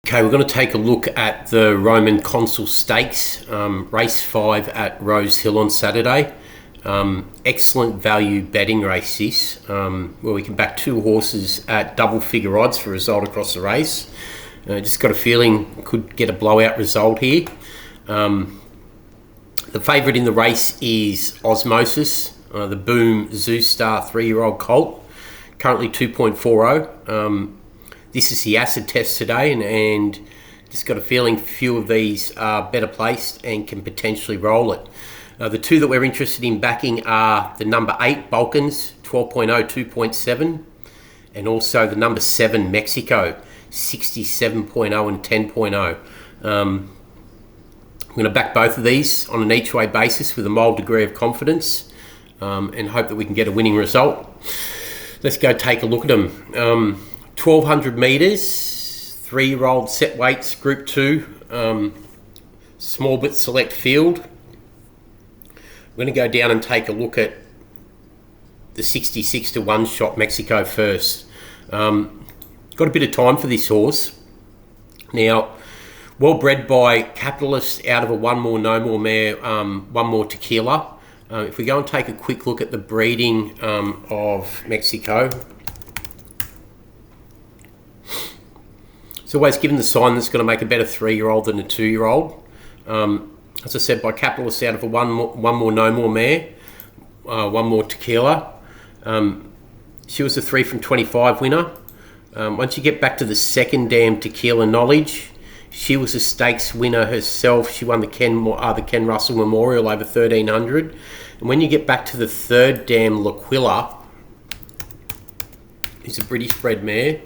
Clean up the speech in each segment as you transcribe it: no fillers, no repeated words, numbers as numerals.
Okay, we're going to take a look at the Roman Consul Stakes, race 5 at Rosehill on Saturday. Excellent value betting race this, where we can back 2 horses at double figure odds for a result across the race. Just got a feeling we could get a blowout result here. The favourite in the race is Ozzmosis, the Boom Zeus Star 3-year-old colt, currently 2.40. This is the acid test today, and just got a feeling few of these are better placed and can potentially roll it. The 2 that we're interested in backing are the number 8 Balkans, 12.0, 2.7, and also the number 7 Mexico, 67.0 and 10.0. I'm going to back both of these on an each way basis with a mild degree of confidence, and hope that we can get a winning result. Let's go take a look at them. 1200 metres, 3-year-old set weights, Group 2, small but select field. We're going to go down and take a look at the 66 to 1 shot Mexico first. Got a bit of time for this horse. Now, well bred by Capitalist out of a One More No More mare, One More Tequila. If we go and take a quick look at the breeding of Mexico, it's always given the sign that's going to make a better 3-year-old than a 2-year-old. As I said, by Capitalist out of a One More No More mare, One More Tequila. She was a 3 from 25 winner. Once you get back to the second dam Tequila Knowledge, she was a stakes winner herself. She won the Ken Russell Memorial over 1300. And when you get back to the third dam L'Aquila, who's a British bred mare,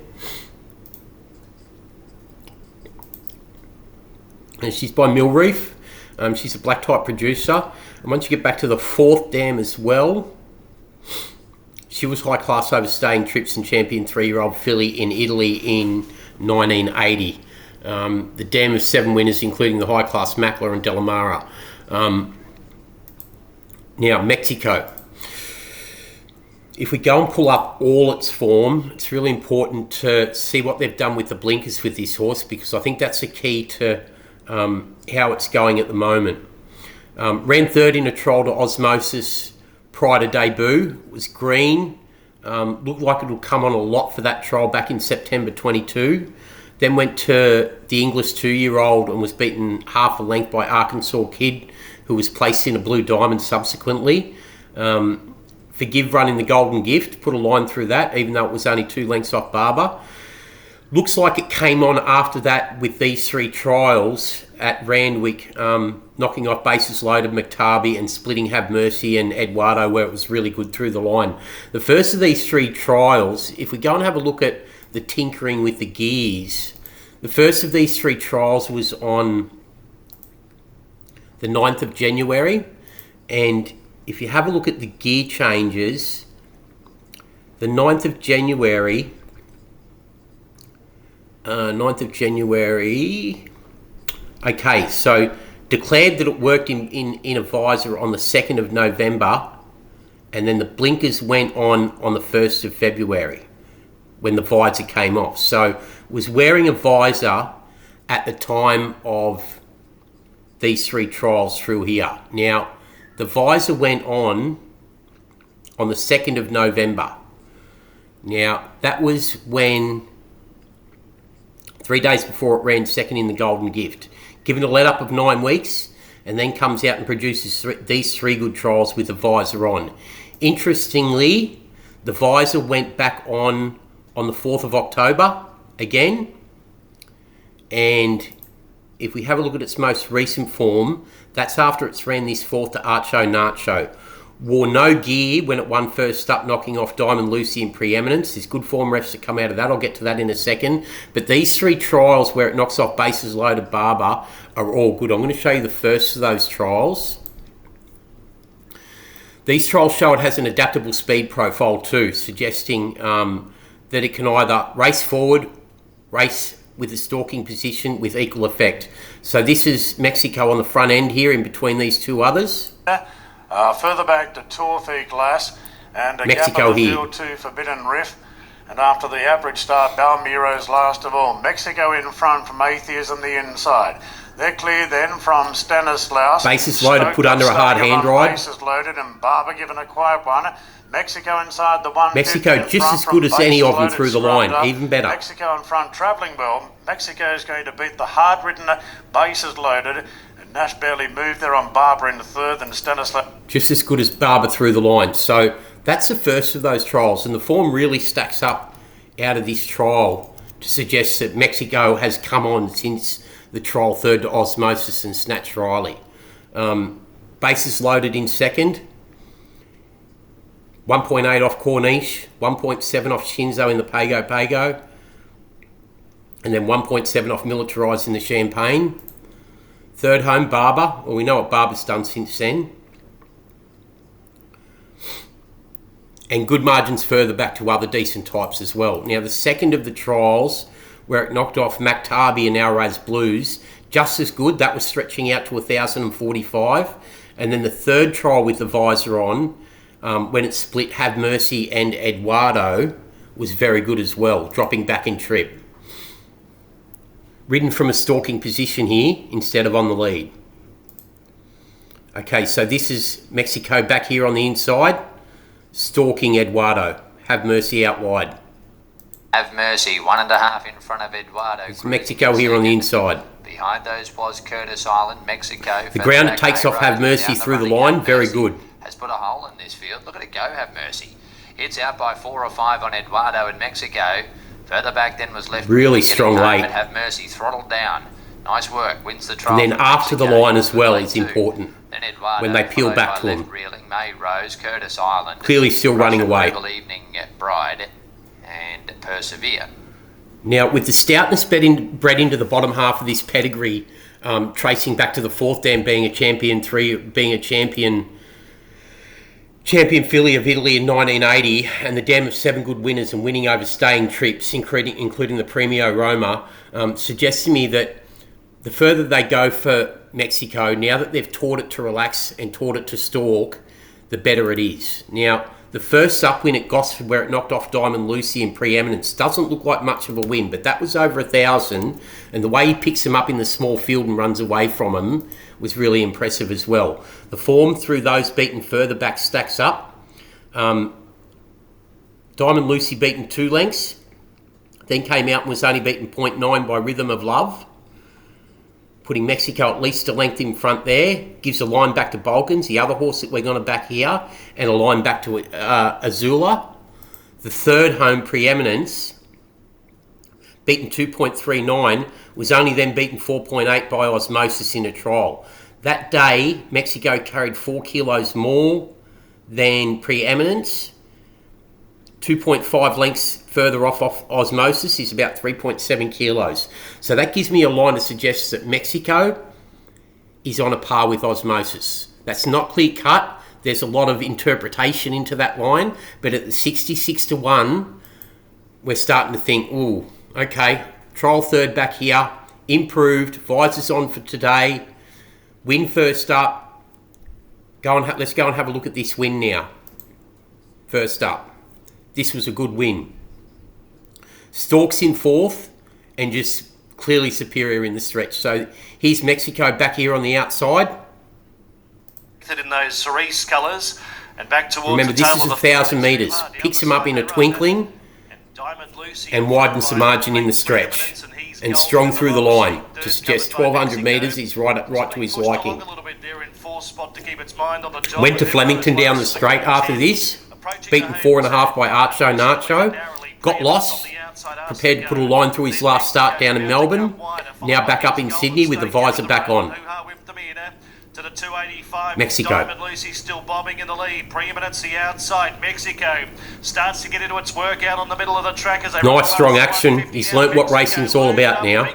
and she's by Millreef. She's a black type producer. And once you get back to the fourth dam as well, she was high class overstaying trips and champion 3-year-old filly in Italy in 1980. The dam of 7 winners, including the high class Mackler and Delamara. Now, Mexico. If we go and pull up all its form, it's really important to see what they've done with the blinkers with this horse, because I think that's the key to how it's going at the moment. Ran third in a trial to Ozzmosis prior to debut. Was green. Looked like it will come on a lot for that trial back in September 22. Then went to the English 2-year-old and was beaten half a length by Arkansas Kid, who was placed in a Blue Diamond subsequently. Forgive running the Golden Gift, put a line through that, even though it was only 2 lengths off Barber. Looks like it came on after that with these 3 trials at Randwick, knocking off Bases Loaded, McTarby, and splitting Have Mercy and Eduardo, where it was really good through the line. The first of these 3 trials, if we go and have a look at the tinkering with the gears, the first of these 3 trials was on the 9th of January. And if you have a look at the gear changes, the 9th of January, okay, so declared that it worked in a visor on the 2nd of November, and then the blinkers went on the 1st of February when the visor came off. So was wearing a visor at the time of these 3 trials through here. Now, the visor went on the 2nd of November. Now, that was when 3 days before it ran second in the Golden Gift. Given a let-up of 9 weeks, and then comes out and produces these 3 good trials with the visor on. Interestingly, the visor went back on the 4th of October again. And if we have a look at its most recent form, that's after it's ran this 4th to Archo Nacho. Wore no gear when it won first up, knocking off Diamond Lucy in Preeminence. There's good form refs that come out of that. I'll get to that in a second. But these 3 trials where it knocks off Bases Loaded Barber are all good. I'm going to show you the first of those trials. These trials show it has an adaptable speed profile too, suggesting that it can either race forward, race with a stalking position with equal effect. So this is Mexico on the front end here in between these 2 others. Further back to Torthie Glass and a Mexico gap of the here. field to Forbidden Riff. And after the average start, Balmuro's last of all. Mexico in front from Atheism the inside. They're clear then from Stanislaus. Bases loaded, put under a hard hand ride. Bases loaded and Barber given a quiet one. Mexico inside the one. Mexico just as good as any of them through the line, even better. Mexico in front, travelling well. Mexico is going to beat the hard-ridden, bases loaded. And Nash barely moved there on Barber in the third and Stanislaus. Just as good as Barber through the line. So that's the first of those trials, and the form really stacks up out of this trial to suggest that Mexico has come on since the trial third to Ozzmosis and Snatch Riley. Bases loaded in second. 1.8 off Corniche, 1.7 off Shinzo in the Pago, and then 1.7 off Militarised in the Champagne. Third home, Barber. Well, we know what Barber's done since then. And good margins further back to other decent types as well. Now, the second of the trials, where it knocked off Mactabi and our Raz Blues, just as good. That was stretching out to 1,045. And then the third trial with the visor on, when it split Have Mercy and Eduardo, was very good as well, dropping back in trip. Ridden from a stalking position here instead of on the lead. Okay, so this is Mexico back here on the inside, stalking Eduardo. Have Mercy out wide. Have Mercy, 1.5 in front of Eduardo. It's Mexico here on the inside. Behind those was Curtis Island, Mexico. The ground it takes off Have Mercy through the line, very good. Has put a hole in this field. Look at it go, Have Mercy. It's out by 4 or 5 on Eduardo in Mexico. Further back then was left. Really strong late. Have Mercy throttled down. Nice work, wins the trial. And then after the line as well is important. Then Eduardo, when they peel back to him. Reeling, May Rose, Curtis Island. Clearly still running away. Evening Bride and Persevere. Now, with the stoutness bred into the bottom half of this pedigree, tracing back to the fourth dam being a champion, 3 being a champion filly of Italy in 1980, and the dam of 7 good winners and winning over staying trips, including the Premio Roma, suggests to me that the further they go for Mexico, now that they've taught it to relax and taught it to stalk, the better it is. Now, the first up win at Gosford, where it knocked off Diamond Lucy in preeminence, doesn't look like much of a win, but that was over 1,000, and the way he picks him up in the small field and runs away from him was really impressive as well. The form through those beaten further back stacks up. Diamond Lucy beaten 2 lengths, then came out and was only beaten 0.9 by Rhythm of Love, putting Mexico at least a length in front there. Gives a line back to Balkans, the other horse that we're going to back here, and a line back to Azula. The third home, Preeminence, beaten 2.39, was only then beaten 4.8 by Ozzmosis in a trial. That day, Mexico carried 4 kilos more than Preeminence. 2.5 lengths further off Ozzmosis is about 3.7 kilos. So that gives me a line that suggests that Mexico is on a par with Ozzmosis. That's not clear cut. There's a lot of interpretation into that line, but at the 66 to 1, we're starting to think, ooh, okay, trial third back here, improved, visors on for today, win first up. Let's go and have a look at this win now. First up. This was a good win. Stalks in fourth and just clearly superior in the stretch. So here's Mexico back here on the outside. In those cerise colours and back towards. Remember, this is 1,000 metres. Picks him up in a twinkling and widens the margin in the stretch. And strong through the line to suggest 1,200 metres is right to his liking. Went to Flemington down the straight after this. Beaten 4.5 by Archo Nacho. Got lost. Prepared to put a line through his last start down in Melbourne. Now back up in Sydney with the visor back on. Mexico. Diamond Lucy still bombing in the lead. Preeminence the outside. Mexico starts to get into its workout on the middle of the track as they nice strong action. He's learnt what racing's all about now.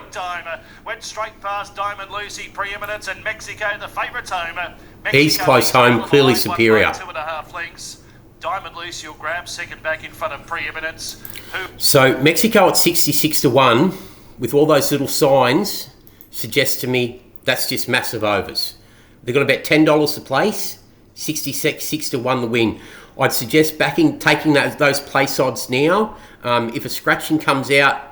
Went straight past Diamond Lucy, Preeminence, and Mexico the favourites home. He's close home, clearly superior. 2.5 lengths. Diamond Lucy will grab second back in front of Preeminence. So Mexico at 66 to 1, with all those little signs, suggests to me that's just massive overs. They're going to bet $10 to place, 66 to 1 the win. I'd suggest taking those place odds now. If a scratching comes out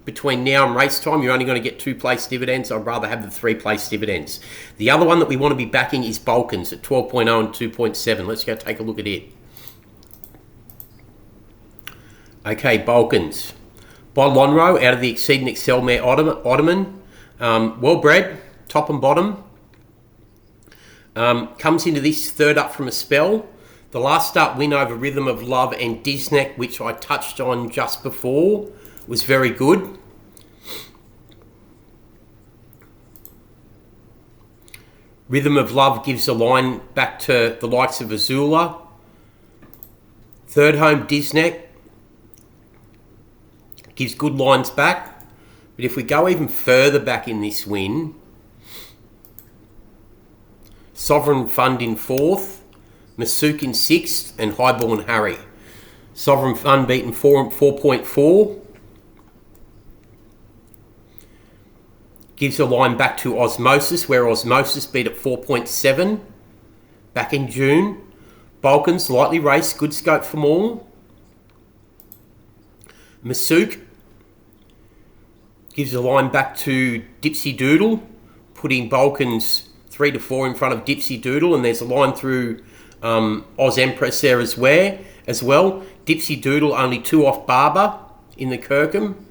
between now and race time, you're only going to get 2 place dividends. I'd rather have the 3 place dividends. The other one that we want to be backing is Balkans at 12.0 and 2.7. Let's go take a look at it. Okay, Balkans. By Lonro, out of the Exceed and Excel mare Ottoman. Well bred, top and bottom. Comes into this third up from a spell. The last start win over Rhythm of Love and Disneck, which I touched on just before, was very good. Rhythm of Love gives a line back to the likes of Azula. Third home, Disneck, gives good lines back. But if we go even further back in this win, Sovereign Fund in 4th, Masook in 6th, and Highborn Harry. Sovereign Fund beaten 4.4. Gives a line back to Ozzmosis, where Ozzmosis beat at 4.7 back in June. Balkans, lightly raced, good scope for more. Masook gives a line back to Dipsy Doodle, putting Balkans 3 to 4 in front of Dipsy Doodle, and there's a line through Oz Empress there as well. Dipsy Doodle only 2 off Barber in the Kirkham.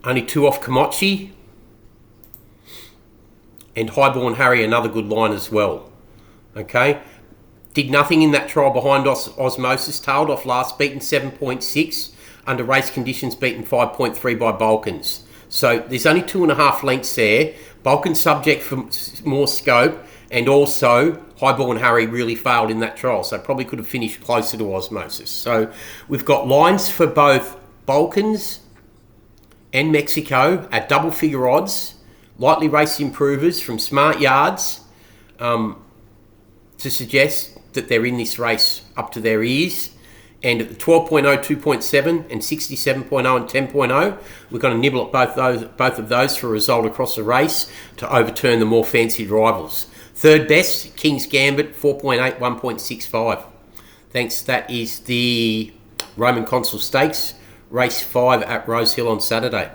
Only 2 off Komochi. And Highborn Harry, another good line as well. Okay. Did nothing in that trial behind Ozzmosis, tailed off last, beaten 7.6. Under race conditions, beaten 5.3 by Balkans. So there's only 2.5 lengths there. Balkans subject for more scope, and also Highborn Harry really failed in that trial, so probably could have finished closer to Ozzmosis. So we've got lines for both Balkans and Mexico at double figure odds, lightly raced improvers from smart yards to suggest that they're in this race up to their ears. And at the 12.0, 2.7 and 67.0 and 10.0, we're going to nibble at both of those for a result across the race to overturn the more fancied rivals. Third best, King's Gambit, 4.8, 1.65. Thanks. That is the Roman Consul Stakes, race 5 at Rosehill on Saturday.